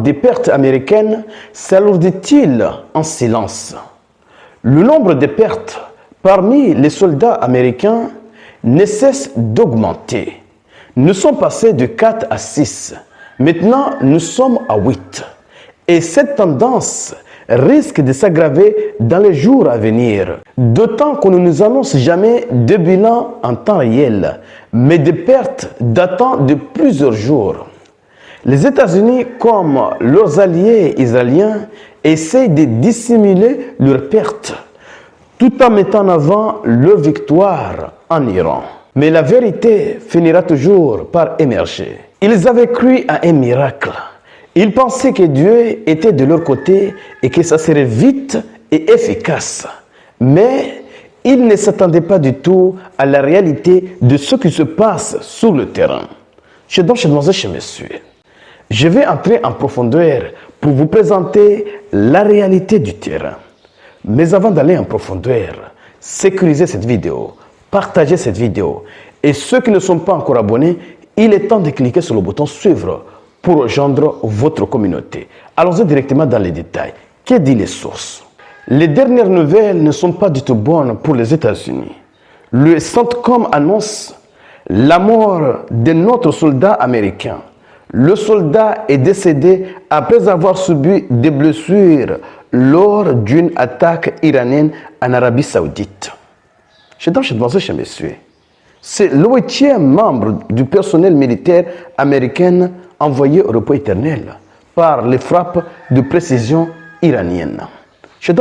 des pertes américaines s'alourdit-il en silence? Le nombre de pertes parmi les soldats américains ne cesse d'augmenter. Nous sommes passés de 4 à 6. Maintenant, nous sommes à 8. Et cette tendance risque de s'aggraver dans les jours à venir. D'autant qu'on ne nous annonce jamais de bilan en temps réel, mais de pertes datant de plusieurs jours. Les États-Unis, comme leurs alliés israéliens, essayent de dissimuler leurs pertes, tout en mettant en avant leur victoire en Iran. Mais la vérité finira toujours par émerger. Ils avaient cru à un miracle. Ils pensaient que Dieu était de leur côté et que ça serait vite et efficace. Mais ils ne s'attendaient pas du tout à la réalité de ce qui se passe sur le terrain. Chers messieurs, je vais entrer en profondeur pour vous présenter la réalité du terrain. Mais avant d'aller en profondeur, sécurisez cette vidéo, partagez cette vidéo. Et ceux qui ne sont pas encore abonnés, il est temps de cliquer sur le bouton suivre pour rejoindre votre communauté. Allons-y directement dans les détails. Que disent les sources? Les dernières nouvelles ne sont pas du tout bonnes pour les États-Unis. Le CENTCOM annonce la mort de notre soldat américain. Le soldat est décédé après avoir subi des blessures lors d'une attaque iranienne en Arabie Saoudite. Chers messieurs, c'est le 8e membre du personnel militaire américain envoyé au repos éternel par les frappes de précision iraniennes. Chers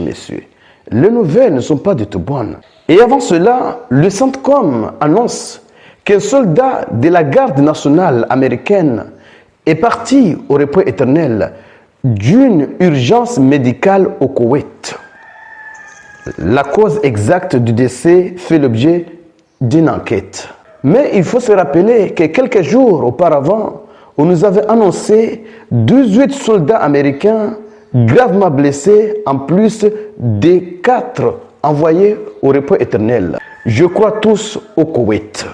messieurs, les nouvelles ne sont pas du tout bonnes. Et avant cela, le CENTCOM annonce qu'un soldat de la garde nationale américaine est parti au repos éternel d'une urgence médicale au Koweït. La cause exacte du décès fait l'objet d'une enquête. Mais il faut se rappeler que quelques jours auparavant, on nous avait annoncé 18 soldats américains gravement blessés en plus des 4 envoyés au repos éternel. Je crois tous au Koweït.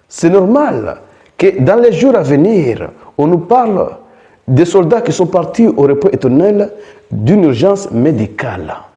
C'est normal que dans les jours à venir, on nous parle des soldats qui sont partis au repos éternel d'une urgence médicale.